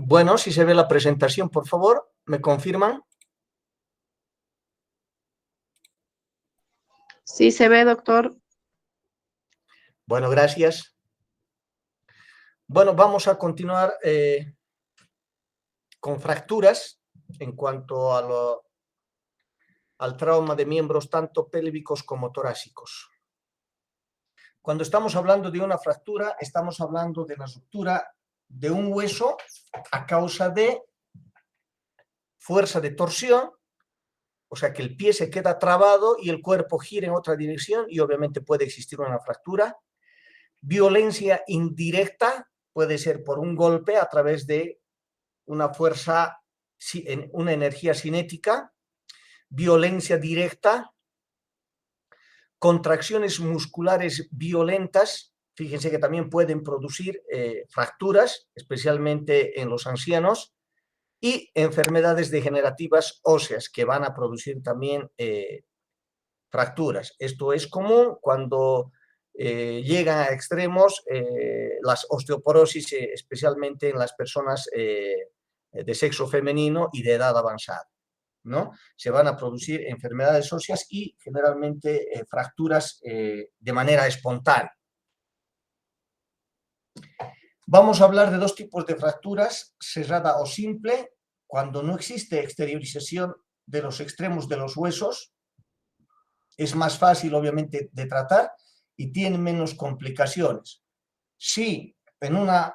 Bueno, si se ve la presentación, por favor, ¿me confirman? Sí, se ve, doctor. Bueno, gracias. Bueno, vamos a continuar con fracturas en cuanto al trauma de miembros tanto pélvicos como torácicos. Cuando estamos hablando de una fractura, estamos hablando de la ruptura de un hueso a causa de fuerza de torsión, o sea que el pie se queda trabado y el cuerpo gira en otra dirección y obviamente puede existir una fractura. Violencia indirecta puede ser por un golpe a través de una fuerza, una energía cinética. Violencia directa, contracciones musculares violentas, fíjense que también pueden producir fracturas, especialmente en los ancianos, y enfermedades degenerativas óseas que van a producir también fracturas. Esto es común cuando llegan a extremos las osteoporosis, especialmente en las personas de sexo femenino y de edad avanzada, ¿no? Se van a producir enfermedades óseas y generalmente fracturas de manera espontánea. Vamos a hablar de dos tipos de fracturas, cerrada o simple, cuando no existe exteriorización de los extremos de los huesos. Es más fácil, obviamente, de tratar y tiene menos complicaciones. Si en una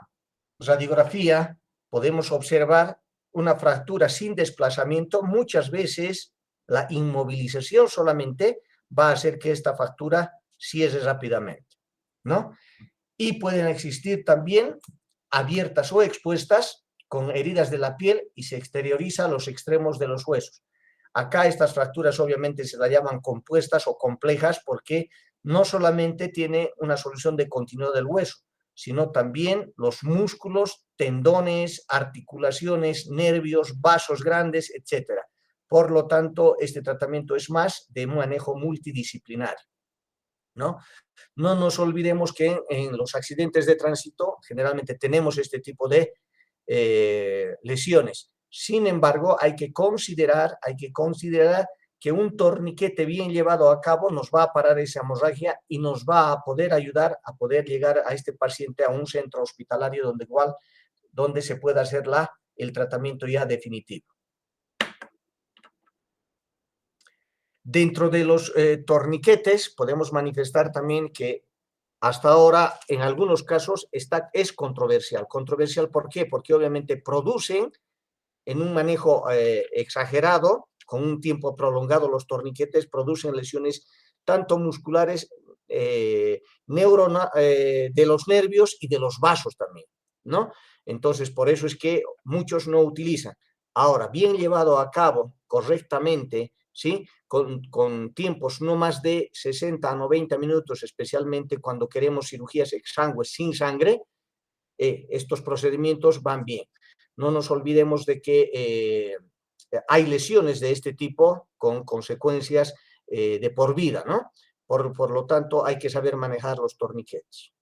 radiografía podemos observar una fractura sin desplazamiento, muchas veces la inmovilización solamente va a hacer que esta fractura cierre rápidamente, ¿no? Y pueden existir también abiertas o expuestas con heridas de la piel y se exterioriza los extremos de los huesos. Acá estas fracturas obviamente se las llaman compuestas o complejas porque no solamente tiene una solución de continuidad del hueso, sino también los músculos, tendones, articulaciones, nervios, vasos grandes, etc. Por lo tanto, este tratamiento es más de un manejo multidisciplinario, ¿no? No nos olvidemos que en los accidentes de tránsito generalmente tenemos este tipo de lesiones. Sin embargo, hay que considerar que un torniquete bien llevado a cabo nos va a parar esa hemorragia y nos va a poder ayudar a poder llegar a este paciente a un centro hospitalario donde se pueda hacer el tratamiento ya definitivo. Dentro de los torniquetes podemos manifestar también que hasta ahora en algunos casos es controversial. ¿Controversial por qué? Porque obviamente producen en un manejo exagerado, con un tiempo prolongado, los torniquetes producen lesiones tanto musculares, de los nervios y de los vasos también, ¿no? Entonces, por eso es que muchos no utilizan. Ahora, bien llevado a cabo correctamente, ¿sí? Con tiempos no más de 60 a 90 minutos, especialmente cuando queremos cirugías exangües sin sangre, estos procedimientos van bien. No nos olvidemos de que hay lesiones de este tipo con consecuencias de por vida, ¿no? Por lo tanto, hay que saber manejar los torniquetes.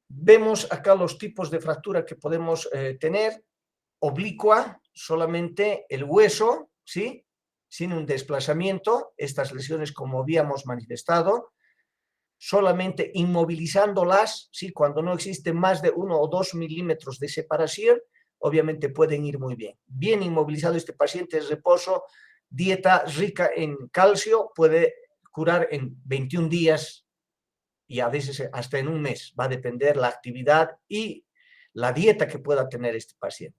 Vemos acá los tipos de fractura que podemos tener. Oblicua, solamente el hueso, ¿sí? Sin un desplazamiento, estas lesiones como habíamos manifestado, solamente inmovilizándolas, ¿sí? Cuando no existe más de 1 o 2 milímetros de separación, obviamente pueden ir muy bien. Bien inmovilizado este paciente es reposo, dieta rica en calcio, puede curar en 21 días y a veces hasta en un mes. Va a depender la actividad y la dieta que pueda tener este paciente.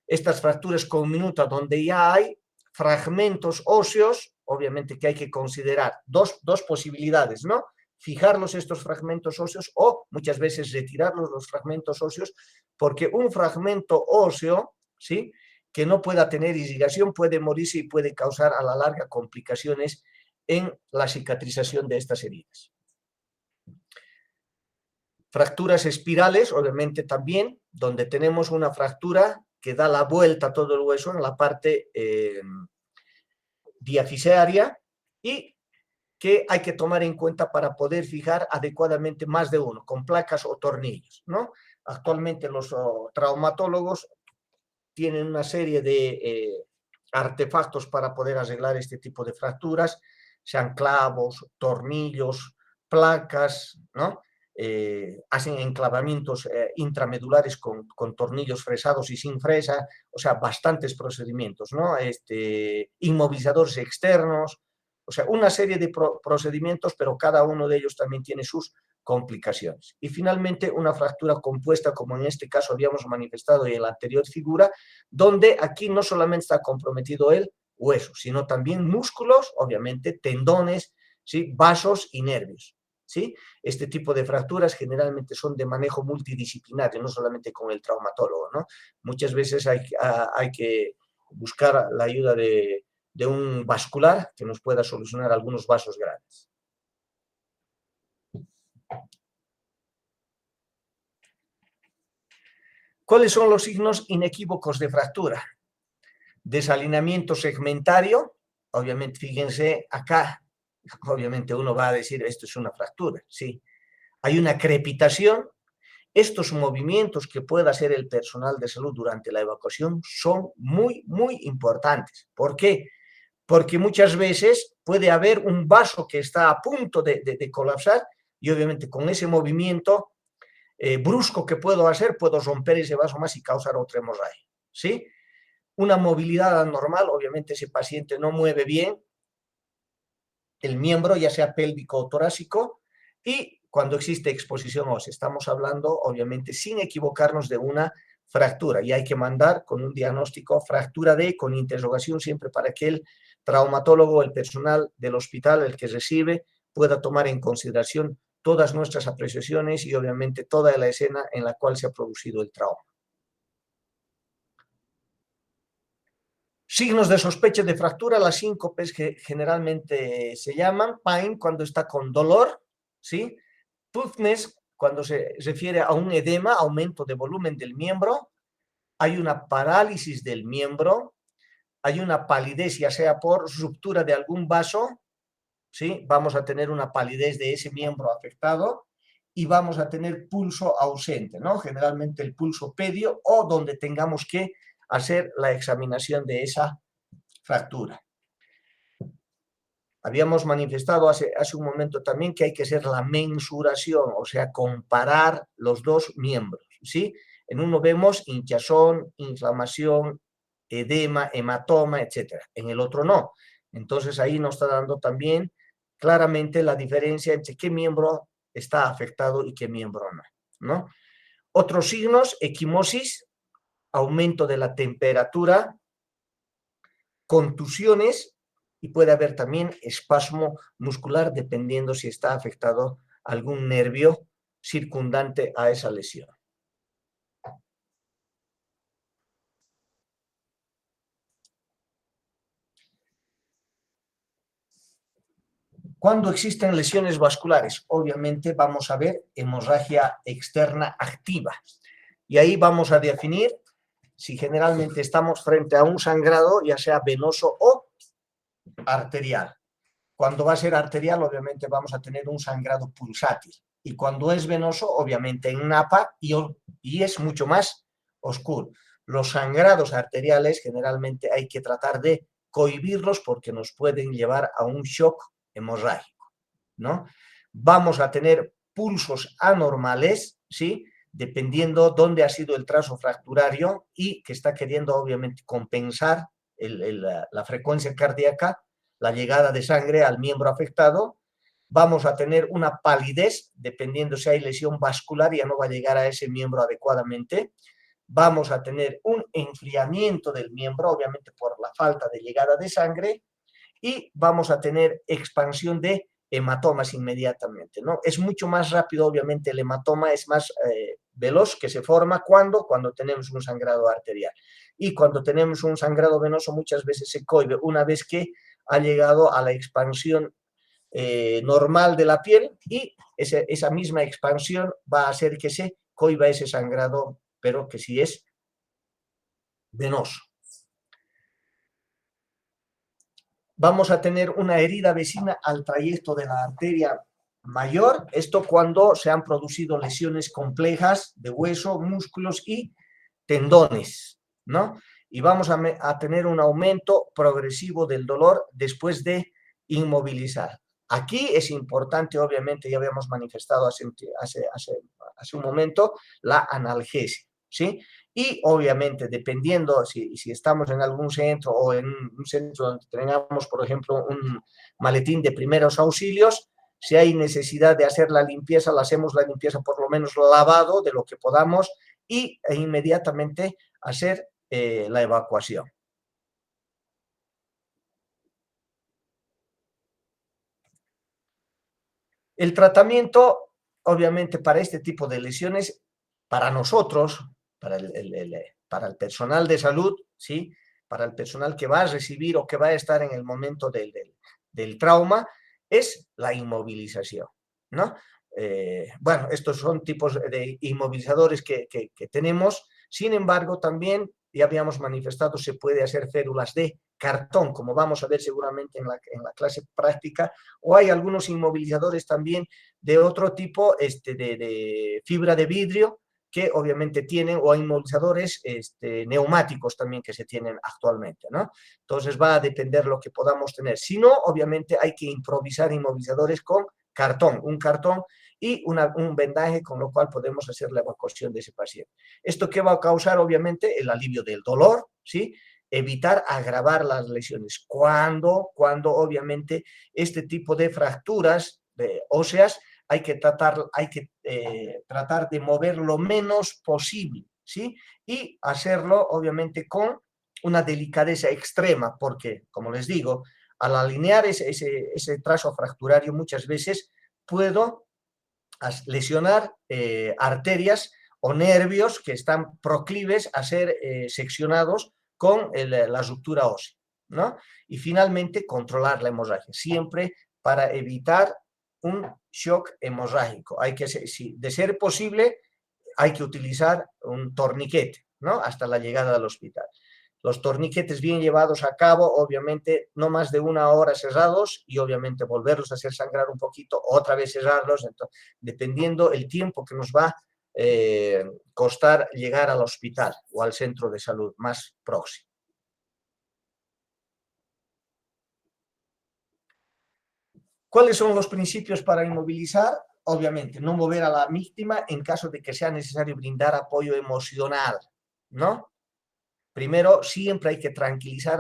Estas fracturas conminutas donde ya hay fragmentos óseos, obviamente que hay que considerar dos posibilidades, ¿no? Fijarlos estos fragmentos óseos o muchas veces retirarlos los fragmentos óseos, porque un fragmento óseo, ¿sí?, que no pueda tener irrigación puede morirse y puede causar a la larga complicaciones en la cicatrización de estas heridas. Fracturas espirales, obviamente también, donde tenemos una fractura que da la vuelta a todo el hueso en la parte diafisaria y que hay que tomar en cuenta para poder fijar adecuadamente más de uno, con placas o tornillos, ¿no? Actualmente los traumatólogos tienen una serie de artefactos para poder arreglar este tipo de fracturas, sean clavos, tornillos, placas, ¿no? Hacen enclavamientos intramedulares con tornillos fresados y sin fresa, o sea, bastantes procedimientos, ¿no? Inmovilizadores externos, o sea, una serie de procedimientos, pero cada uno de ellos también tiene sus complicaciones. Y finalmente, una fractura compuesta, como en este caso habíamos manifestado en la anterior figura, donde aquí no solamente está comprometido el hueso, sino también músculos, obviamente, tendones, ¿sí? Vasos y nervios, ¿sí? Este tipo de fracturas generalmente son de manejo multidisciplinario, no solamente con el traumatólogo, ¿no? Muchas veces hay que buscar la ayuda de un vascular que nos pueda solucionar algunos vasos grandes. ¿Cuáles son los signos inequívocos de fractura? Desalineamiento segmentario, obviamente, fíjense acá, obviamente uno va a decir, esto es una fractura, sí. Hay una crepitación. Estos movimientos que pueda hacer el personal de salud durante la evacuación son muy, muy importantes. ¿Por qué? Porque muchas veces puede haber un vaso que está a punto de colapsar y obviamente con ese movimiento brusco que puedo hacer, puedo romper ese vaso más y causar otra hemorragia, ¿sí? Una movilidad anormal, obviamente ese paciente no mueve bien el miembro, ya sea pélvico o torácico, y cuando existe exposición ósea, estamos hablando, obviamente, sin equivocarnos de una fractura, y hay que mandar con un diagnóstico fractura con interrogación siempre para que el traumatólogo, el personal del hospital, el que recibe, pueda tomar en consideración todas nuestras apreciaciones y obviamente toda la escena en la cual se ha producido el trauma. Signos de sospecha de fractura, las síncopes que generalmente se llaman, pain cuando está con dolor, ¿sí? Puffness cuando se refiere a un edema, aumento de volumen del miembro, hay una parálisis del miembro, hay una palidez ya sea por ruptura de algún vaso, ¿sí? Vamos a tener una palidez de ese miembro afectado y vamos a tener pulso ausente, ¿no? Generalmente el pulso pedio o donde tengamos que hacer la examinación de esa fractura. Habíamos manifestado hace un momento también que hay que hacer la mensuración, o sea, comparar los dos miembros, ¿sí? En uno vemos hinchazón, inflamación, edema, hematoma, etc. En el otro no. Entonces ahí nos está dando también claramente la diferencia entre qué miembro está afectado y qué miembro no, ¿no? Otros signos, equimosis, aumento de la temperatura, contusiones y puede haber también espasmo muscular dependiendo si está afectado algún nervio circundante a esa lesión. Cuando existen lesiones vasculares, obviamente vamos a ver hemorragia externa activa. Y ahí vamos a definir si generalmente estamos frente a un sangrado, ya sea venoso o arterial. Cuando va a ser arterial, obviamente vamos a tener un sangrado pulsátil. Y cuando es venoso, obviamente en napa y es mucho más oscuro. Los sangrados arteriales generalmente hay que tratar de cohibirlos porque nos pueden llevar a un shock hemorrágico, ¿no? Vamos a tener pulsos anormales, ¿sí? Dependiendo dónde ha sido el trazo fracturario y que está queriendo obviamente compensar la frecuencia cardíaca, la llegada de sangre al miembro afectado. Vamos a tener una palidez, dependiendo si hay lesión vascular, ya no va a llegar a ese miembro adecuadamente. Vamos a tener un enfriamiento del miembro, obviamente por la falta de llegada de sangre, y vamos a tener expansión de hematomas inmediatamente, ¿no? Es mucho más rápido, obviamente, el hematoma es más veloz que se forma cuando tenemos un sangrado arterial. Y cuando tenemos un sangrado venoso muchas veces se cohíbe una vez que ha llegado a la expansión normal de la piel y esa misma expansión va a hacer que se cohiba ese sangrado, pero que sí es venoso. vamos a tener una herida vecina al trayecto de la arteria mayor, esto cuando se han producido lesiones complejas de hueso, músculos y tendones, ¿no? Y vamos a tener un aumento progresivo del dolor después de inmovilizar. Aquí es importante, obviamente, ya habíamos manifestado hace un momento, la analgesia, ¿sí? Y obviamente, dependiendo si estamos en algún centro o en un centro donde tengamos, por ejemplo, un maletín de primeros auxilios, si hay necesidad de hacer la limpieza, la hacemos la limpieza por lo menos lavado de lo que podamos e inmediatamente hacer la evacuación. El tratamiento, obviamente, para este tipo de lesiones, para nosotros, para el personal de salud, ¿sí? Para el personal que va a recibir o que va a estar en el momento del trauma, es la inmovilización, ¿no? Bueno, estos son tipos de inmovilizadores que tenemos. Sin embargo, también ya habíamos manifestado, se puede hacer férulas de cartón, como vamos a ver seguramente en la clase práctica, o hay algunos inmovilizadores también de otro tipo, de fibra de vidrio, que obviamente tienen, o hay inmovilizadores neumáticos también que se tienen actualmente, ¿no? Entonces va a depender lo que podamos tener. Si no, obviamente hay que improvisar inmovilizadores con cartón, un cartón y un vendaje con lo cual podemos hacer la evacuación de ese paciente. ¿Esto qué va a causar? Obviamente el alivio del dolor, ¿sí? Evitar agravar las lesiones. Cuando obviamente este tipo de fracturas óseas hay que tratar de mover lo menos posible, ¿sí? Y hacerlo obviamente con una delicadeza extrema, porque, como les digo, al alinear ese trazo fracturario muchas veces puedo lesionar arterias o nervios que están proclives a ser seccionados con la ruptura ósea, ¿no? Y finalmente, controlar la hemorragia, siempre para evitar un shock hemorrágico. Hay que, de ser posible, hay que utilizar un torniquete, ¿no? Hasta la llegada al hospital. Los torniquetes bien llevados a cabo, obviamente, no más de 1 hora cerrados y obviamente volverlos a hacer sangrar un poquito, otra vez cerrarlos, entonces, dependiendo el tiempo que nos va a costar llegar al hospital o al centro de salud más próximo. ¿Cuáles son los principios para inmovilizar? Obviamente, no mover a la víctima en caso de que sea necesario brindar apoyo emocional, ¿no? Primero, siempre hay que tranquilizar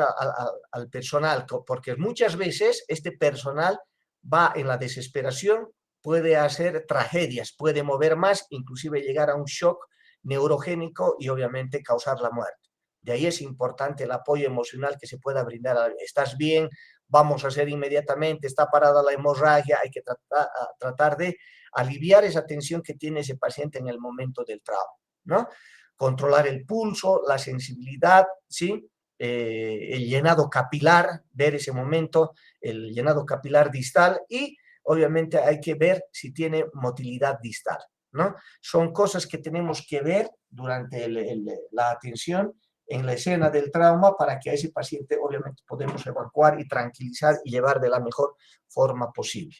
al personal, porque muchas veces este personal va en la desesperación, puede hacer tragedias, puede mover más, inclusive llegar a un shock neurogénico y obviamente causar la muerte. De ahí es importante el apoyo emocional que se pueda brindar. ¿Estás bien? Vamos a hacer inmediatamente, está parada la hemorragia, hay que tratar de aliviar esa tensión que tiene ese paciente en el momento del trauma, ¿no? Controlar el pulso, la sensibilidad, ¿sí? El llenado capilar, ver ese momento, el llenado capilar distal y obviamente hay que ver si tiene motilidad distal, ¿no? Son cosas que tenemos que ver durante la atención en la escena del trauma para que a ese paciente obviamente podemos evacuar y tranquilizar y llevar de la mejor forma posible.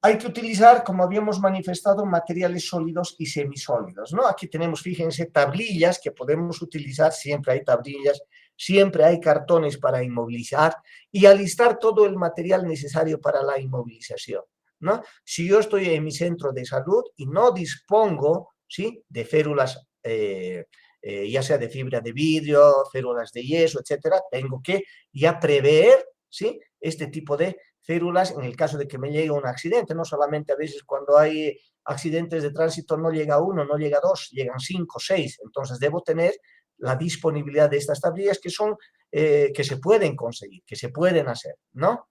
Hay que utilizar, como habíamos manifestado, materiales sólidos y semisólidos, ¿no? Aquí tenemos, fíjense, tablillas que podemos utilizar, siempre hay tablillas, siempre hay cartones para inmovilizar y alistar todo el material necesario para la inmovilización, ¿no? Si yo estoy en mi centro de salud y no dispongo, ¿sí?, de férulas, ya sea de fibra de vidrio, férulas de yeso, etcétera, tengo que ya prever, ¿sí?, este tipo de férulas en el caso de que me llegue un accidente. No solamente a veces cuando hay accidentes de tránsito no llega uno, no llega dos, llegan 5, 6. Entonces debo tener la disponibilidad de estas tablillas que son, que se pueden conseguir, que se pueden hacer, ¿no?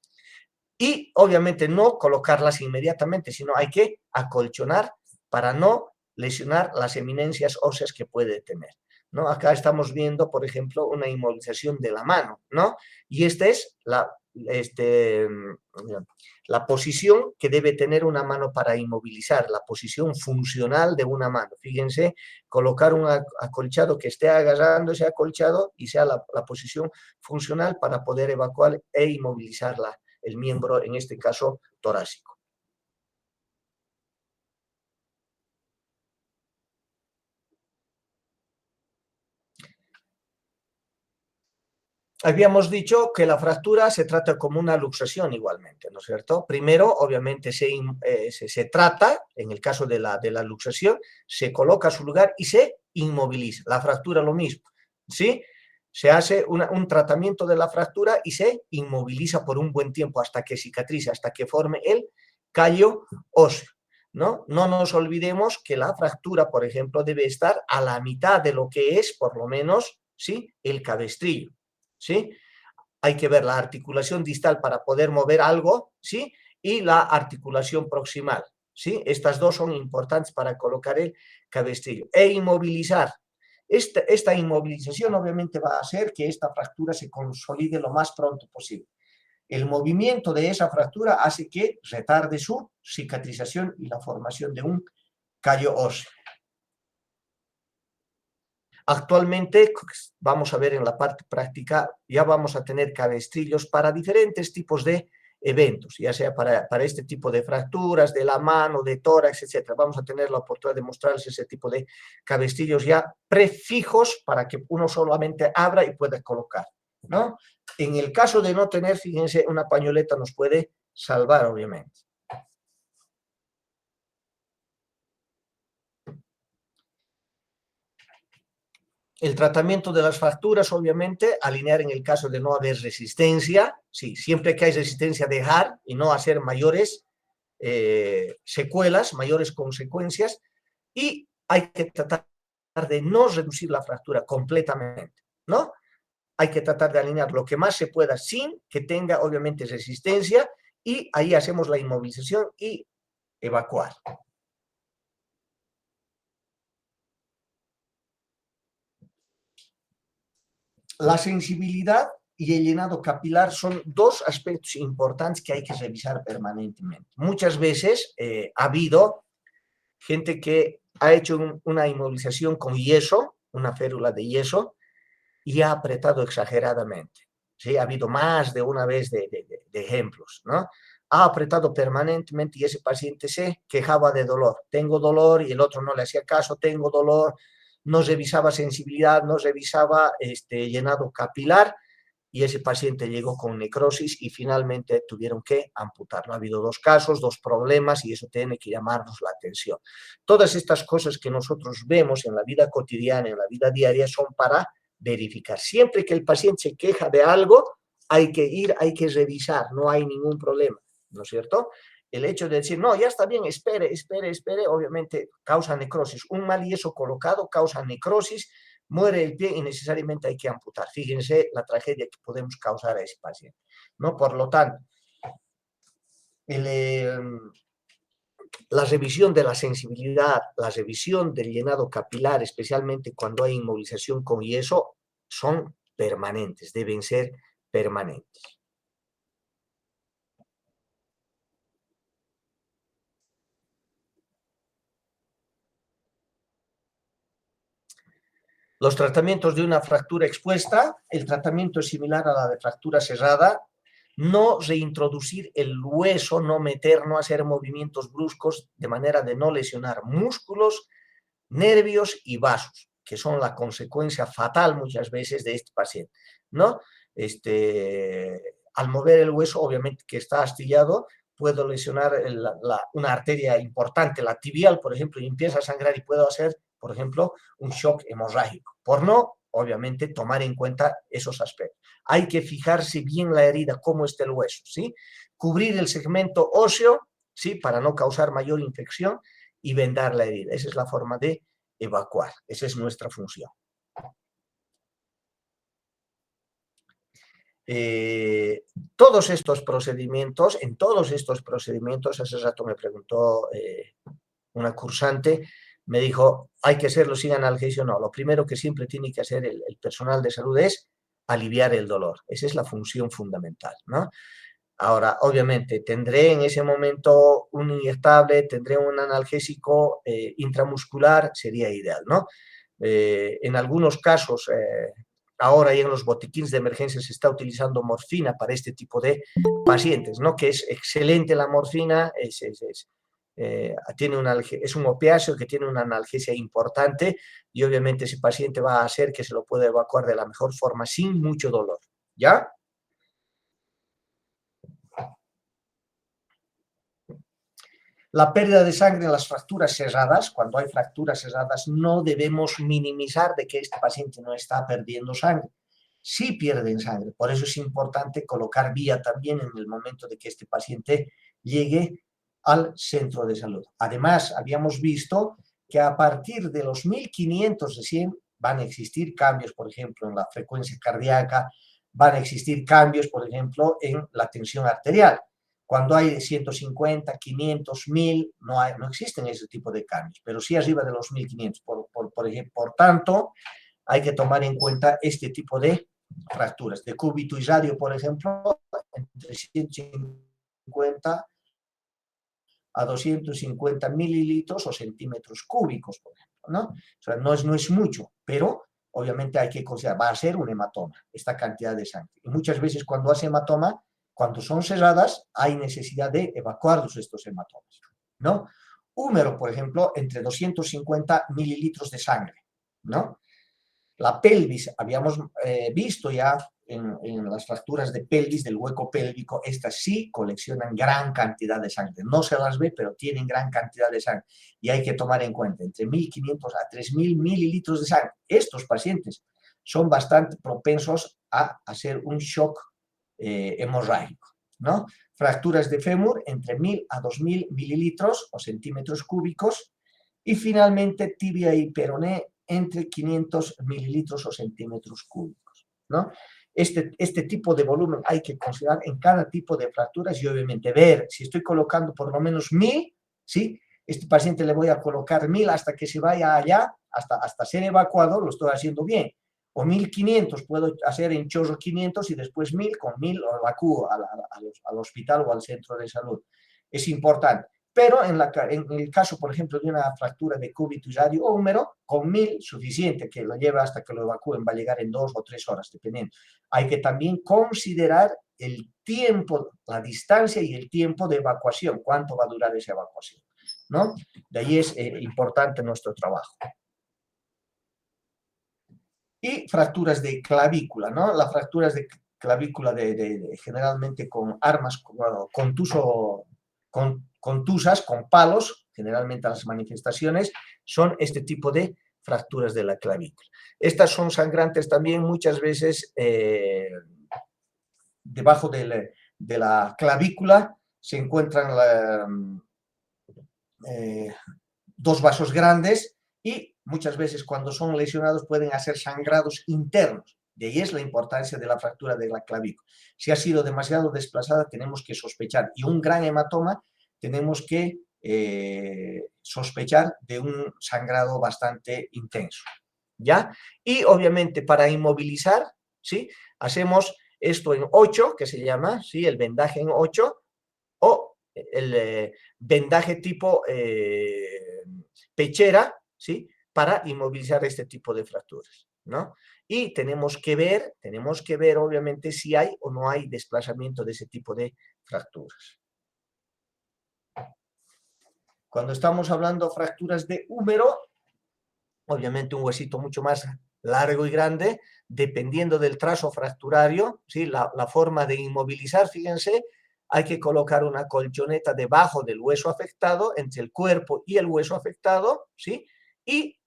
Y obviamente no colocarlas inmediatamente, sino hay que acolchonar para no lesionar las eminencias óseas que puede tener, ¿no? Acá estamos viendo, por ejemplo, una inmovilización de la mano, ¿no? Y esta es la posición que debe tener una mano para inmovilizar, la posición funcional de una mano. Fíjense, colocar un acolchado que esté agarrando ese acolchado y sea la posición funcional para poder evacuar e inmovilizar el miembro, en este caso torácico. Habíamos dicho que la fractura se trata como una luxación igualmente, ¿no es cierto? Primero, obviamente, se trata, en el caso de la luxación, se coloca a su lugar y se inmoviliza. La fractura lo mismo, ¿sí? Se hace un tratamiento de la fractura y se inmoviliza por un buen tiempo hasta que cicatrice, hasta que forme el callo óseo, ¿no? No nos olvidemos que la fractura, por ejemplo, debe estar a la mitad de lo que es, por lo menos, ¿sí?, el cabestrillo. ¿Sí? Hay que ver la articulación distal para poder mover algo, ¿sí? Y la articulación proximal, ¿sí? Estas dos son importantes para colocar el cabestrillo. E inmovilizar. Esta inmovilización obviamente va a hacer que esta fractura se consolide lo más pronto posible. El movimiento de esa fractura hace que retarde su cicatrización y la formación de un callo óseo. Actualmente, vamos a ver en la parte práctica, ya vamos a tener cabestrillos para diferentes tipos de eventos, ya sea para este tipo de fracturas, de la mano, de tórax, etc. Vamos a tener la oportunidad de mostrarles ese tipo de cabestrillos ya prefijos para que uno solamente abra y pueda colocar, ¿no? En el caso de no tener, fíjense, una pañoleta nos puede salvar, obviamente. El tratamiento de las fracturas, obviamente, alinear en el caso de no haber resistencia, sí, siempre que hay resistencia dejar y no hacer mayores secuelas, mayores consecuencias, y hay que tratar de no reducir la fractura completamente, ¿no? Hay que tratar de alinear lo que más se pueda sin que tenga, obviamente, resistencia, y ahí hacemos la inmovilización y evacuar. La sensibilidad y el llenado capilar son dos aspectos importantes que hay que revisar permanentemente. Muchas veces ha habido gente que ha hecho una inmovilización con yeso, una férula de yeso, y ha apretado exageradamente. ¿Sí? Ha habido más de una vez de ejemplos, ¿no? Ha apretado permanentemente y ese paciente se quejaba de dolor. Tengo dolor, y el otro no le hacía caso, tengo dolor, no revisaba sensibilidad, no revisaba llenado capilar, y ese paciente llegó con necrosis y finalmente tuvieron que amputarlo. Ha habido dos casos, dos problemas, y eso tiene que llamarnos la atención. Todas estas cosas que nosotros vemos en la vida cotidiana, en la vida diaria, son para verificar. Siempre que el paciente se queja de algo, hay que ir, hay que revisar, no hay ningún problema, ¿no es cierto? El hecho de decir, no, ya está bien, espere, obviamente causa necrosis. Un mal yeso colocado causa necrosis, muere el pie y necesariamente hay que amputar. Fíjense la tragedia que podemos causar a ese paciente, ¿no? Por lo tanto, la revisión de la sensibilidad, la revisión del llenado capilar, especialmente cuando hay inmovilización con yeso, son permanentes, deben ser permanentes. Los tratamientos de una fractura expuesta, el tratamiento es similar a la de fractura cerrada. No reintroducir el hueso, no meter, no hacer movimientos bruscos de manera de no lesionar músculos, nervios y vasos, que son la consecuencia fatal muchas veces de este paciente, ¿no? Al mover el hueso, obviamente que está astillado, puedo lesionar una arteria importante, la tibial, por ejemplo, y empieza a sangrar y puedo hacer, por ejemplo, un shock hemorrágico, por no, obviamente, tomar en cuenta esos aspectos. Hay que fijarse bien la herida, cómo está el hueso, ¿sí? Cubrir el segmento óseo, ¿sí? Para no causar mayor infección, y vendar la herida. Esa es la forma de evacuar. Esa es nuestra función. Todos estos procedimientos, hace rato me preguntó una cursante, me dijo, ¿hay que hacerlo sin analgesia o no? Lo primero que siempre tiene que hacer el personal de salud es aliviar el dolor. Esa es la función fundamental, ¿no? Ahora, obviamente, tendré en ese momento un inyectable, tendré un analgésico intramuscular, sería ideal, ¿no? En algunos casos, ahora ya en los botiquines de emergencia se está utilizando morfina para este tipo de pacientes, ¿no? Que es excelente la morfina, es un opiáceo que tiene una analgesia importante y obviamente ese paciente va a hacer que se lo pueda evacuar de la mejor forma sin mucho dolor, ¿ya? La pérdida de sangre en las fracturas cerradas, cuando hay fracturas cerradas, no debemos minimizar de que este paciente no está perdiendo sangre. Sí pierden sangre, por eso es importante colocar vía también en el momento de que este paciente llegue al centro de salud. Además, habíamos visto que a partir de los 1500 de 100 van a existir cambios, por ejemplo, en la frecuencia cardíaca, van a existir cambios, por ejemplo, en la tensión arterial. Cuando hay 150, 500, 1000, no existen ese tipo de cambios, pero sí arriba de los 1500. Por tanto, hay que tomar en cuenta este tipo de fracturas. De cúbito y radio, por ejemplo, entre 150 a 250 mililitros o centímetros cúbicos, por ejemplo, ¿no? O sea, no es mucho, pero obviamente hay que considerar, va a ser un hematoma, esta cantidad de sangre. Y muchas veces cuando hace hematoma, cuando son cerradas, hay necesidad de evacuarlos estos hematomas, ¿no? Húmero, por ejemplo, entre 250 mililitros de sangre, ¿no? La pelvis, habíamos visto ya en las fracturas de pelvis, del hueco pélvico, estas sí coleccionan gran cantidad de sangre. No se las ve, pero tienen gran cantidad de sangre. Y hay que tomar en cuenta, entre 1500 a 3000 mililitros de sangre. Estos pacientes son bastante propensos a hacer un shock hemorrágico, ¿no? Fracturas de fémur, entre 1000 a 2000 mililitros o centímetros cúbicos. Y finalmente, tibia y peroné, entre 500 mililitros o centímetros cúbicos, ¿no? Este tipo de volumen hay que considerar en cada tipo de fracturas y obviamente ver si estoy colocando por lo menos 1000, ¿sí? Este paciente le voy a colocar 1000 hasta que se vaya allá, hasta ser evacuado, lo estoy haciendo bien. O 1500, puedo hacer en chorro 500 y después 1000, con 1000 lo evacúo al hospital o al centro de salud. Es importante. Pero en el caso, por ejemplo, de una fractura de cúbito y radio o húmero, con 1000 suficiente, que lo lleva hasta que lo evacúen, va a llegar en 2 o 3 horas, dependiendo. Hay que también considerar el tiempo, la distancia y el tiempo de evacuación, cuánto va a durar esa evacuación, ¿no? De ahí es importante nuestro trabajo. Y fracturas de clavícula, ¿no? Las fracturas de clavícula generalmente con armas contusas, con palos, generalmente las manifestaciones son este tipo de fracturas de la clavícula. Estas son sangrantes también muchas veces debajo de la clavícula se encuentran dos vasos grandes y muchas veces cuando son lesionados pueden hacer sangrados internos. De ahí es la importancia de la fractura de la clavícula. Si ha sido demasiado desplazada, tenemos que sospechar. Y un gran hematoma, tenemos que sospechar de un sangrado bastante intenso, ¿ya? Y obviamente para inmovilizar, ¿sí? Hacemos esto en 8, que se llama, ¿sí? El vendaje en 8, o el vendaje tipo pechera, ¿sí? Para inmovilizar este tipo de fracturas, ¿no? Y tenemos que ver obviamente si hay o no hay desplazamiento de ese tipo de fracturas. Cuando estamos hablando de fracturas de húmero, obviamente un huesito mucho más largo y grande, dependiendo del trazo fracturario, ¿sí? La forma de inmovilizar, fíjense, hay que colocar una colchoneta debajo del hueso afectado, entre el cuerpo y el hueso afectado, ¿sí? Y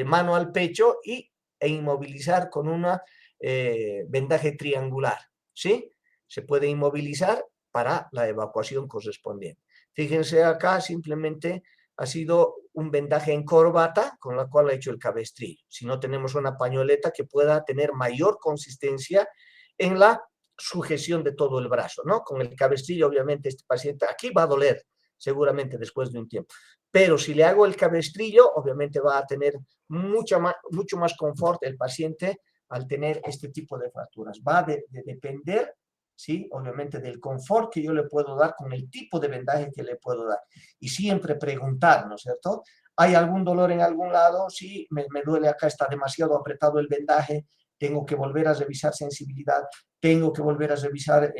mano al pecho e inmovilizar con una vendaje triangular, ¿sí? Se puede inmovilizar para la evacuación correspondiente. Fíjense acá, simplemente ha sido un vendaje en corbata con la cual ha hecho el cabestrillo. Si no tenemos una pañoleta que pueda tener mayor consistencia en la sujeción de todo el brazo, ¿no? Con el cabestrillo, obviamente, este paciente aquí va a doler, seguramente después de un tiempo. Pero si le hago el cabestrillo, obviamente va a tener mucho más confort el paciente al tener este tipo de fracturas. Va de depender, ¿sí? Obviamente del confort que yo le puedo dar con el tipo de vendaje que le puedo dar. Y siempre preguntar, ¿no es cierto? ¿Hay algún dolor en algún lado? Sí, me duele acá, está demasiado apretado el vendaje, tengo que volver a revisar sensibilidad, tengo que volver a revisar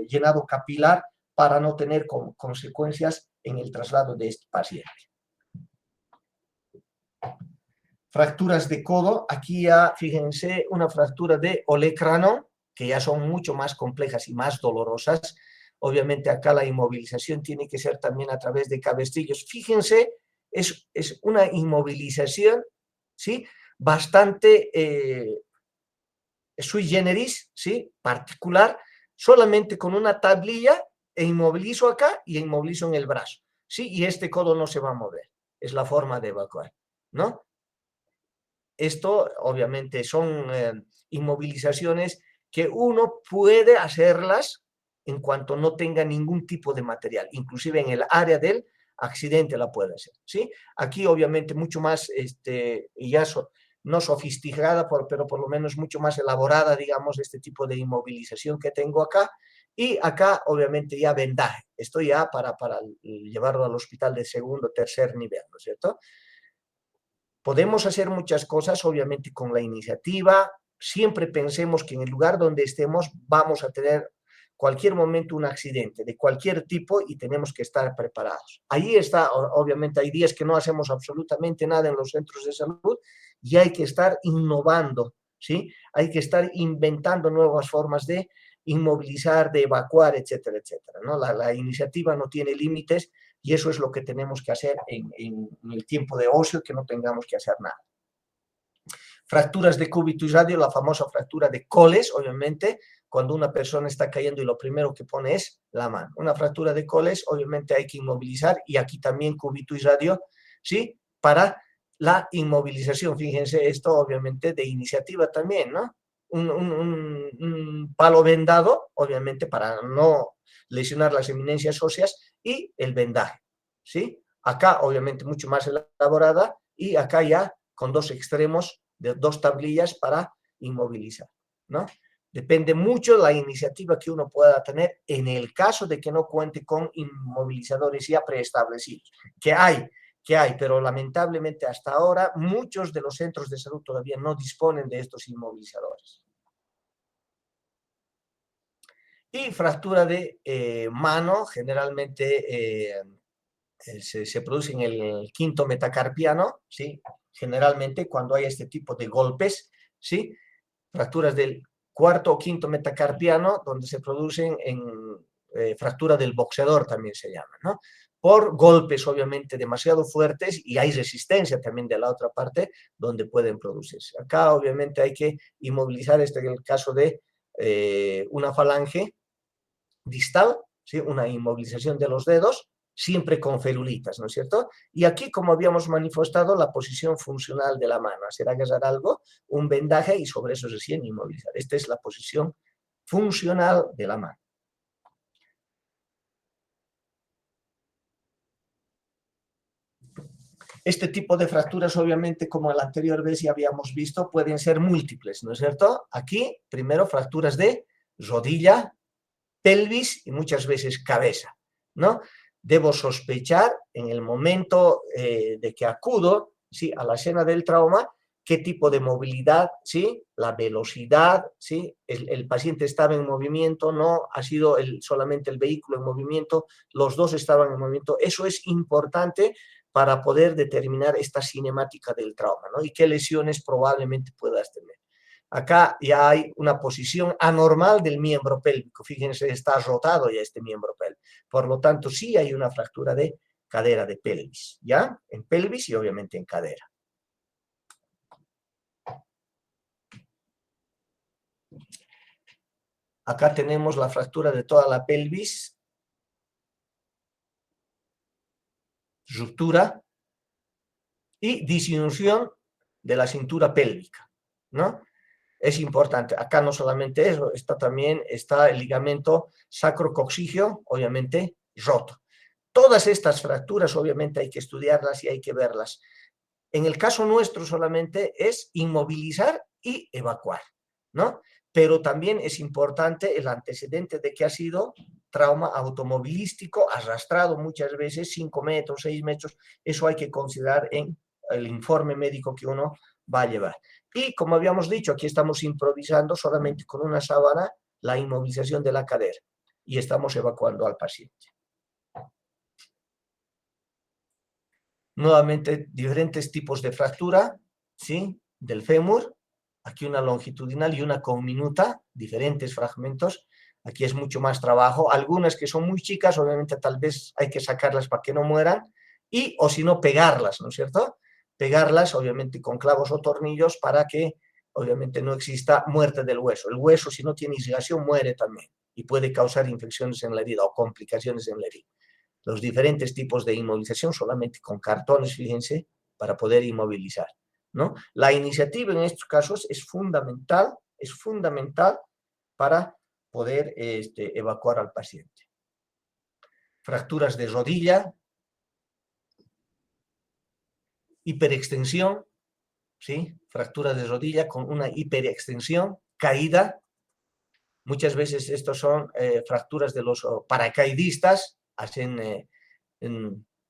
llenado capilar para no tener consecuencias en el traslado de este paciente. Fracturas de codo, aquí ya fíjense una fractura de olecrano, que ya son mucho más complejas y más dolorosas. Obviamente acá la inmovilización tiene que ser también a través de cabestrillos. Fíjense, es una inmovilización, ¿sí? Bastante sui generis, ¿sí? Particular, solamente con una tablilla e inmovilizo acá y inmovilizo en el brazo, ¿sí? Y este codo no se va a mover. Es la forma de evacuar, ¿no? Esto obviamente son inmovilizaciones que uno puede hacerlas en cuanto no tenga ningún tipo de material, inclusive en el área del accidente la puede hacer, ¿sí? Aquí obviamente mucho más, ya no sofisticada, pero por lo menos mucho más elaborada, digamos, este tipo de inmovilización que tengo acá, y acá obviamente ya vendaje, esto ya para llevarlo al hospital de segundo, tercer nivel, ¿no es cierto? Podemos hacer muchas cosas, obviamente, con la iniciativa. Siempre pensemos que en el lugar donde estemos vamos a tener cualquier momento un accidente de cualquier tipo y tenemos que estar preparados. Ahí está, obviamente, hay días que no hacemos absolutamente nada en los centros de salud y hay que estar innovando, ¿sí? Hay que estar inventando nuevas formas de inmovilizar, de evacuar, etcétera, etcétera, ¿no? La iniciativa no tiene límites y eso es lo que tenemos que hacer en el tiempo de ocio, que no tengamos que hacer nada. Fracturas de cúbito y radio, la famosa fractura de coles, obviamente, cuando una persona está cayendo y lo primero que pone es la mano. Una fractura de coles, obviamente hay que inmovilizar, y aquí también cúbito y radio, ¿sí? Para la inmovilización. Fíjense, esto obviamente de iniciativa también, ¿no? Un palo vendado, obviamente, para no lesionar las eminencias óseas, y el vendaje, ¿sí? Acá, obviamente, mucho más elaborada, y acá ya con dos extremos de dos tablillas para inmovilizar, ¿no? Depende mucho de la iniciativa que uno pueda tener en el caso de que no cuente con inmovilizadores ya preestablecidos, que hay, pero lamentablemente hasta ahora muchos de los centros de salud todavía no disponen de estos inmovilizadores. Y fractura de mano, generalmente se produce en el quinto metacarpiano, ¿sí? Generalmente cuando hay este tipo de golpes, ¿sí? Fracturas del cuarto o quinto metacarpiano, donde se producen en fractura del boxeador también se llama, ¿no? Por golpes obviamente demasiado fuertes, y hay resistencia también de la otra parte donde pueden producirse. Acá obviamente hay que inmovilizar, este es el caso de una falange distal, ¿sí? Una inmovilización de los dedos, siempre con ferulitas, ¿no es cierto? Y aquí, como habíamos manifestado, la posición funcional de la mano, hacer agarrar algo, un vendaje y sobre eso recién inmovilizar. Esta es la posición funcional de la mano. Este tipo de fracturas, obviamente, como la anterior vez ya habíamos visto, pueden ser múltiples, ¿no es cierto? Aquí, primero, fracturas de rodilla, pelvis y muchas veces cabeza, ¿no? Debo sospechar en el momento de que acudo, ¿sí? A la escena del trauma, qué tipo de movilidad, ¿sí? La velocidad, ¿sí? El paciente estaba en movimiento, no ha sido solamente el vehículo en movimiento, los dos estaban en movimiento. Eso es importante para poder determinar esta cinemática del trauma, ¿no? Y qué lesiones probablemente puedas tener. Acá ya hay una posición anormal del miembro pélvico. Fíjense, está rotado ya este miembro pélvico. Por lo tanto, sí hay una fractura de cadera, de pelvis, ¿ya? En pelvis y obviamente en cadera. Acá tenemos la fractura de toda la pelvis, ruptura y disminución de la cintura pélvica, ¿no? Es importante. Acá no solamente eso, está el ligamento sacrococcigeo, obviamente, roto. Todas estas fracturas, obviamente, hay que estudiarlas y hay que verlas. En el caso nuestro solamente es inmovilizar y evacuar, ¿no? Pero también es importante el antecedente de que ha sido trauma automovilístico, arrastrado muchas veces 5 metros, 6 metros, eso hay que considerar en el informe médico que uno va a llevar. Y como habíamos dicho, aquí estamos improvisando solamente con una sábana la inmovilización de la cadera y estamos evacuando al paciente. Nuevamente, diferentes tipos de fractura, ¿sí? Del fémur, aquí una longitudinal y una conminuta, diferentes fragmentos. Aquí es mucho más trabajo. Algunas que son muy chicas, obviamente tal vez hay que sacarlas para que no mueran, y o si no, pegarlas, ¿no es cierto? Pegarlas, obviamente, con clavos o tornillos para que, obviamente, no exista muerte del hueso. El hueso, si no tiene irrigación, muere también y puede causar infecciones en la herida o complicaciones en la herida. Los diferentes tipos de inmovilización solamente con cartones, fíjense, para poder inmovilizar, ¿no? La iniciativa en estos casos es fundamental para poder evacuar al paciente. Fracturas de rodilla, hiperextensión, ¿sí? Fractura de rodilla con una hiperextensión, caída. Muchas veces estos son fracturas de los paracaidistas,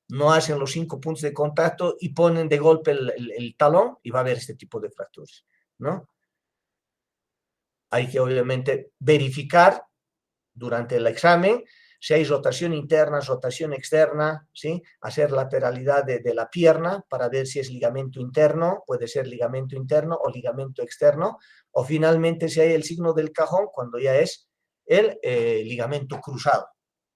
no hacen los 5 puntos de contacto y ponen de golpe el talón y va a haber este tipo de fracturas, ¿no? Hay que obviamente verificar durante el examen si hay rotación interna, rotación externa, ¿sí? Hacer lateralidad de la pierna para ver si es ligamento interno, puede ser ligamento interno o ligamento externo, o finalmente si hay el signo del cajón cuando ya es el ligamento cruzado,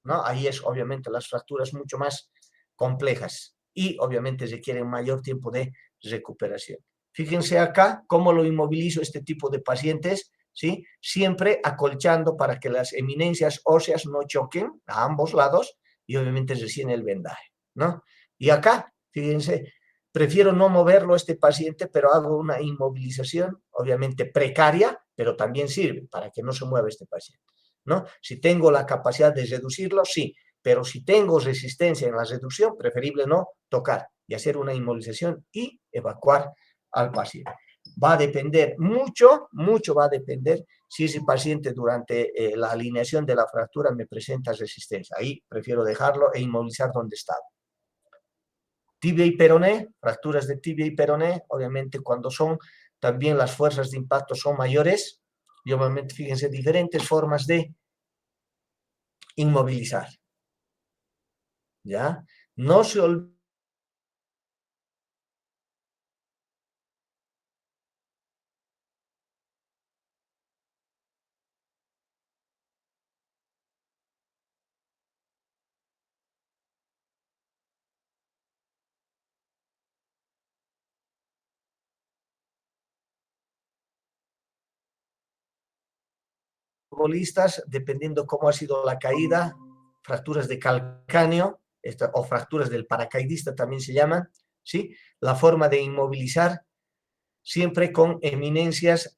¿no? Ahí es obviamente las fracturas mucho más complejas y obviamente requieren mayor tiempo de recuperación. Fíjense acá cómo lo inmovilizo este tipo de pacientes, ¿sí? Siempre acolchando para que las eminencias óseas no choquen a ambos lados y obviamente recién el vendaje, ¿no? Y acá, fíjense, prefiero no moverlo este paciente, pero hago una inmovilización, obviamente precaria, pero también sirve para que no se mueva este paciente, ¿no? Si tengo la capacidad de reducirlo, sí, pero si tengo resistencia en la reducción, preferible no tocar y hacer una inmovilización y evacuar al paciente. Va a depender mucho va a depender si ese paciente durante la alineación de la fractura me presenta resistencia. Ahí prefiero dejarlo e inmovilizar donde estaba. Tibia y peroné, fracturas de tibia y peroné, obviamente cuando son también las fuerzas de impacto son mayores y obviamente fíjense diferentes formas de inmovilizar. ¿Ya? No se olviden futbolistas, dependiendo cómo ha sido la caída, fracturas de calcáneo o fracturas del paracaidista también se llaman, ¿sí? La forma de inmovilizar siempre con eminencias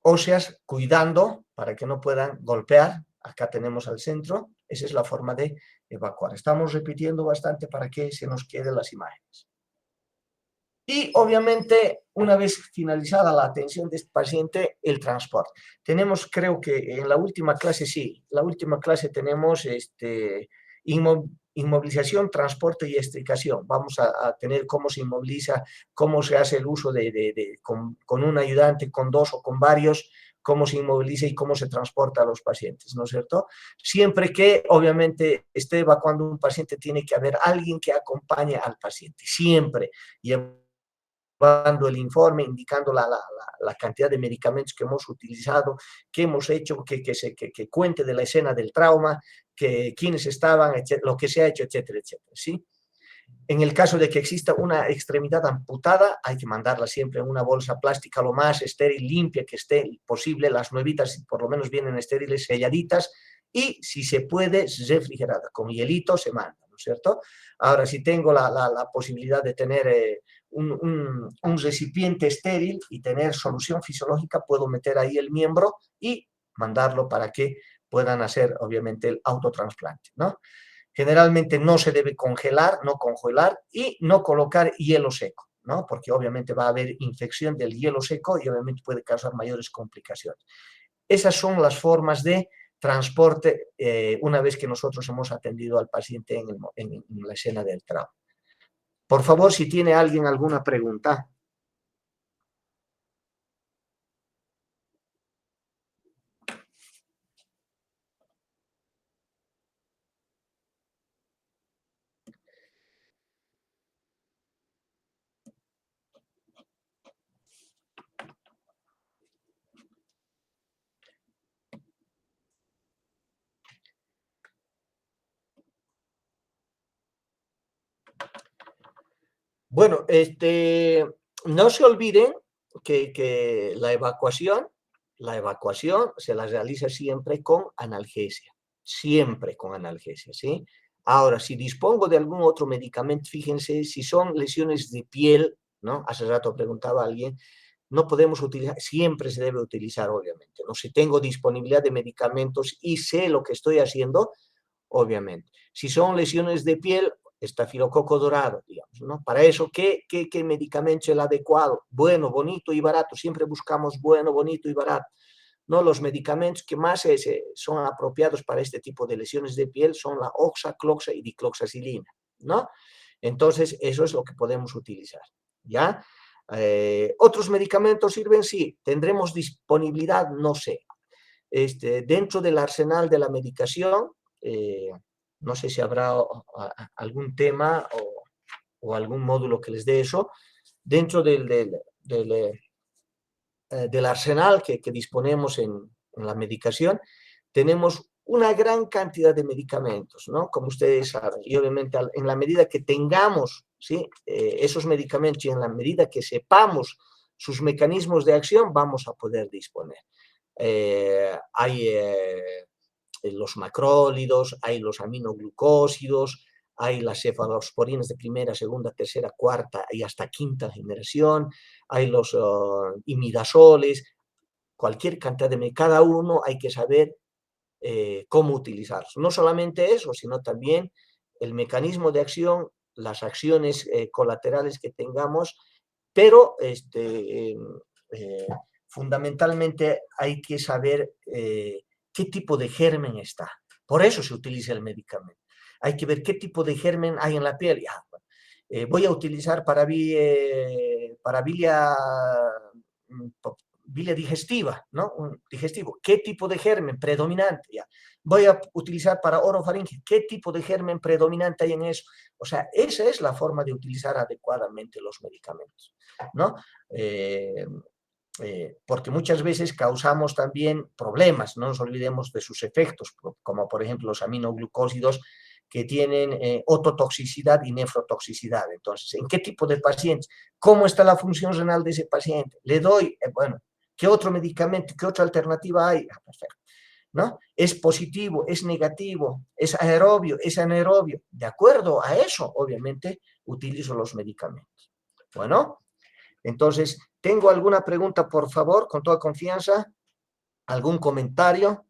óseas, cuidando para que no puedan golpear. Acá tenemos al centro, esa es la forma de evacuar. Estamos repitiendo bastante para que se nos queden las imágenes. Y obviamente, una vez finalizada la atención de este paciente, el transporte. Tenemos, creo que en la última clase, sí, la última clase tenemos inmovilización, transporte y extricación. Vamos a tener cómo se inmoviliza, cómo se hace el uso con un ayudante, con 2 o con varios, cómo se inmoviliza y cómo se transporta a los pacientes, ¿no es cierto? Siempre que, obviamente, esté evacuando un paciente, tiene que haber alguien que acompañe al paciente, siempre. Y el informe, indicando la cantidad de medicamentos que hemos utilizado, que hemos hecho, que cuente de la escena del trauma, quiénes estaban, lo que se ha hecho, etcétera, etcétera, ¿sí? En el caso de que exista una extremidad amputada, hay que mandarla siempre en una bolsa plástica lo más estéril, limpia que esté posible. Las nuevitas por lo menos vienen estériles, selladitas, y si se puede, refrigerada. Con hielito se manda, ¿no es cierto? Ahora, si tengo la posibilidad de tener un recipiente estéril y tener solución fisiológica, puedo meter ahí el miembro y mandarlo para que puedan hacer, obviamente, el autotransplante, ¿no? Generalmente no se debe congelar, no congelar y no colocar hielo seco. ¿no? Porque obviamente va a haber infección del hielo seco y obviamente puede causar mayores complicaciones. Esas son las formas de transporte una vez que nosotros hemos atendido al paciente en la escena del trauma. Por favor, si tiene alguien alguna pregunta. Bueno, no se olviden que la evacuación se la realiza siempre con analgesia, ¿sí? Ahora, si dispongo de algún otro medicamento, fíjense, si son lesiones de piel, ¿no? Hace rato preguntaba alguien, no podemos utilizar, siempre se debe utilizar, obviamente, ¿no? Si tengo disponibilidad de medicamentos y sé lo que estoy haciendo, obviamente. Si son lesiones de piel, estafilococo dorado, digamos, ¿no? Para eso, ¿qué medicamento es el adecuado? Bueno, bonito y barato. Siempre buscamos bueno, bonito y barato. ¿No? Los medicamentos que más son apropiados para este tipo de lesiones de piel son la oxacloxa y dicloxacilina, ¿no? Entonces, eso es lo que podemos utilizar, ¿ya? ¿Otros medicamentos sirven? Sí. ¿Tendremos disponibilidad? No sé. Dentro del arsenal de la medicación, no sé si habrá algún tema o algún módulo que les dé eso, dentro del arsenal que disponemos en la medicación, tenemos una gran cantidad de medicamentos, ¿no? Como ustedes saben, y obviamente en la medida que tengamos, ¿sí? Esos medicamentos y en la medida que sepamos sus mecanismos de acción, vamos a poder disponer. Hay los macrólidos, hay los aminoglucósidos, hay las cefalosporinas de primera, segunda, tercera, cuarta y hasta quinta generación, hay los imidazoles, cualquier cantidad de cada uno hay que saber cómo utilizarlos. No solamente eso, sino también el mecanismo de acción, las acciones colaterales que tengamos, pero fundamentalmente hay que saber qué tipo de germen está. Por eso se utiliza el medicamento. Hay que ver qué tipo de germen hay en la piel. Voy a utilizar para bilia digestiva, ¿no? Un digestivo. ¿Qué tipo de germen predominante? Ya. Voy a utilizar para orofaringe. ¿Qué tipo de germen predominante hay en eso? O sea, esa es la forma de utilizar adecuadamente los medicamentos, ¿no? Porque muchas veces causamos también problemas, no nos olvidemos de sus efectos, como por ejemplo los aminoglucósidos que tienen ototoxicidad y nefrotoxicidad. Entonces, ¿en qué tipo de pacientes? ¿Cómo está la función renal de ese paciente? ¿Le doy, bueno, qué otro medicamento, qué otra alternativa hay? Perfecto. ¿No? ¿Es positivo, es negativo, es aerobio, es anaerobio? De acuerdo a eso, obviamente, utilizo los medicamentos. Bueno, entonces, ¿tengo alguna pregunta, por favor, con toda confianza? ¿Algún comentario?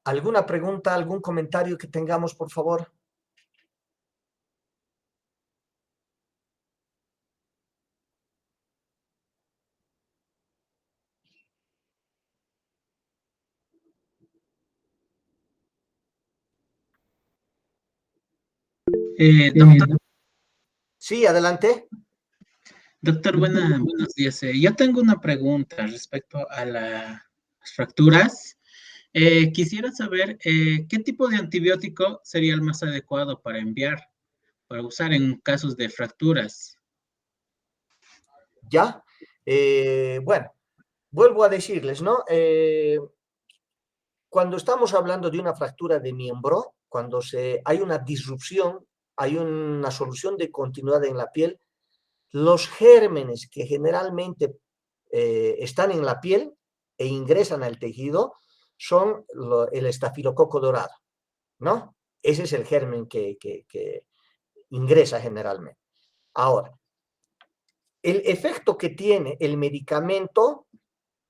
¿Alguna pregunta, algún comentario que tengamos, por favor? Doctor, Sí, adelante. doctor, buenos días. Yo tengo una pregunta respecto a las fracturas. Quisiera saber qué tipo de antibiótico sería el más adecuado para enviar, para usar en casos de fracturas. Ya. Bueno, vuelvo a decirles, ¿no? Cuando estamos hablando de una fractura de miembro, cuando hay una disrupción, hay una solución de continuidad en la piel, Los gérmenes que generalmente están en la piel e ingresan al tejido son el estafilococo dorado, ¿no? Ese es el germen que ingresa generalmente. Ahora, el efecto que tiene el medicamento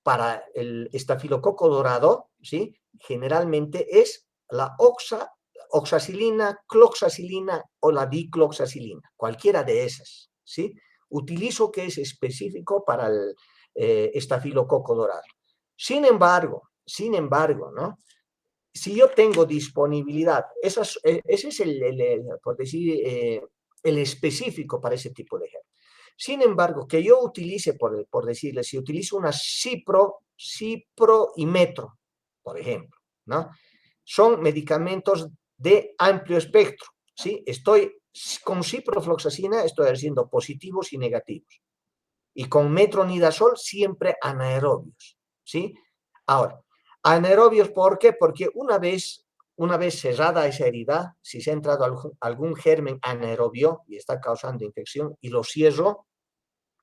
para el estafilococo dorado, ¿sí? Generalmente es la oxacilina, cloxacilina o la dicloxacilina, cualquiera de esas, ¿sí? Utilizo que es específico para el estafilococo dorado. Sin embargo, ¿no? Si yo tengo disponibilidad, ese es por decir, el específico para ese tipo de germen. Sin embargo, que yo utilice, por decirle, si utilizo una cipro y metro, por ejemplo, ¿no? Son medicamentos de amplio espectro, ¿sí? Con ciprofloxacina estoy haciendo positivos y negativos. Y con metronidazol siempre anaerobios, ¿sí? Ahora, anaerobios, ¿por qué? Porque una vez cerrada esa herida, si se ha entrado algún germen anaerobio y está causando infección y lo cierro,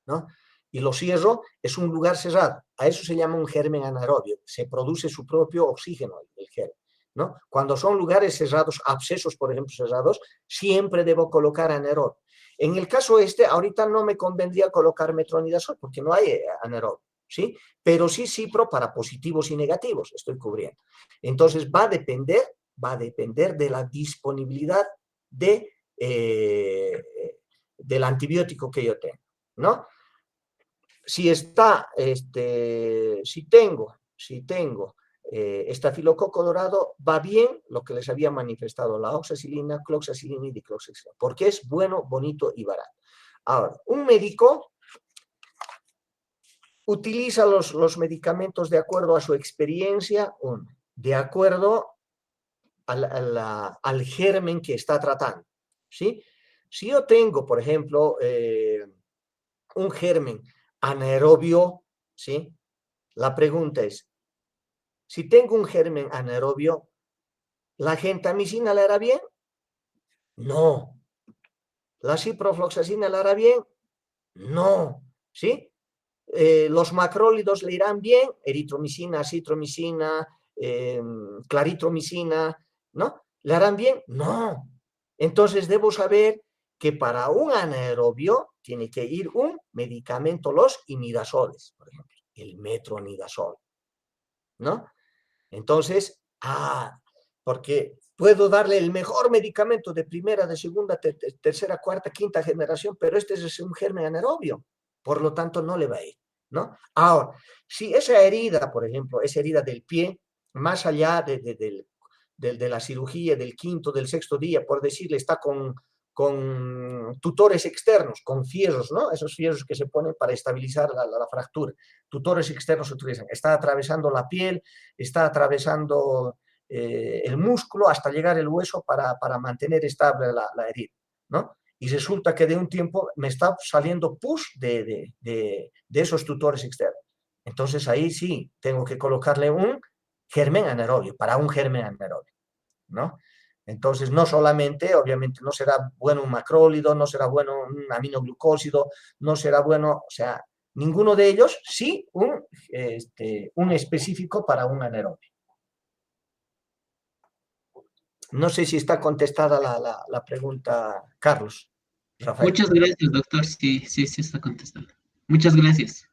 ¿no? Y lo cierro, es un lugar cerrado. A eso se llama un germen anaerobio. Se produce su propio oxígeno, el germen, ¿no? Cuando son lugares cerrados, abscesos, por ejemplo, cerrados, siempre debo colocar anaerobio. En el caso ahorita no me convendría colocar metronidazol porque no hay anaerobio, ¿sí? Pero sí cipro para positivos y negativos, estoy cubriendo. Entonces va a depender de la disponibilidad del antibiótico que yo tengo, ¿no? Si tengo estafilococo dorado, va bien lo que les había manifestado, la oxacilina, cloxacilina y dicloxacilina, porque es bueno, bonito y barato. Ahora, un médico utiliza los medicamentos de acuerdo a su experiencia, de acuerdo al germen que está tratando, ¿sí? Si yo tengo, por ejemplo, un germen anaerobio, ¿sí? La pregunta es, si tengo un germen anaerobio, ¿la gentamicina le hará bien? No. ¿La ciprofloxacina le hará bien? No. ¿Sí? ¿Los macrólidos le irán bien? Eritromicina, acitromicina, claritromicina, ¿no? ¿Le harán bien? No. Entonces debo saber que para un anaerobio tiene que ir un medicamento, los imidazoles, por ejemplo, el metronidazol, ¿no? Entonces, porque puedo darle el mejor medicamento de primera, de segunda, tercera, cuarta, quinta generación, pero este es un germen anaerobio, por lo tanto no le va a ir, ¿no? Ahora, si esa herida, por ejemplo, esa herida del pie, más allá de la cirugía del quinto, del sexto día, por decirle, está con tutores externos, con fierros, ¿no? Esos fierros que se ponen para estabilizar la fractura. Tutores externos se utilizan. Está atravesando la piel, está atravesando el músculo hasta llegar al hueso para mantener estable la herida, ¿no? Y resulta que de un tiempo me está saliendo pus de esos tutores externos. Entonces ahí sí tengo que colocarle un germen anaerobio, para un germen anaerobio, ¿no? Entonces, no solamente, obviamente, no será bueno un macrólido, no será bueno un aminoglucósido, no será bueno, o sea, ninguno de ellos, sí un específico para un anaerobio. No sé si está contestada la pregunta, Carlos. Rafael. Muchas gracias, doctor. Sí, sí, sí está contestando. Muchas gracias.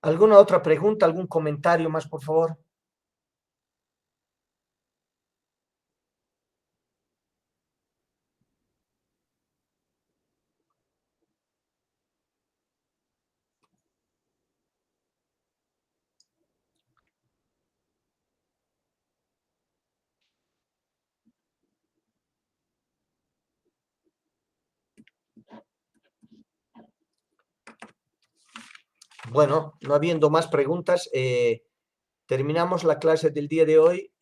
¿Alguna otra pregunta, algún comentario más, por favor? Bueno, no habiendo más preguntas, terminamos la clase del día de hoy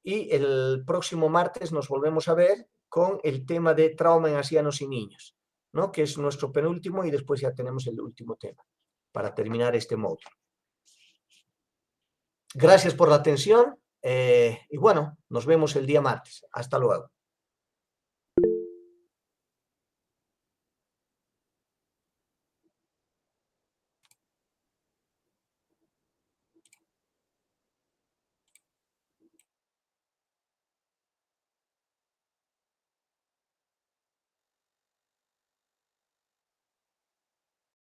y el próximo martes nos volvemos a ver con el tema de trauma en ancianos y niños, ¿no? Que es nuestro penúltimo y después ya tenemos el último tema para terminar este módulo. Gracias por la atención y bueno, nos vemos el día martes. Hasta luego.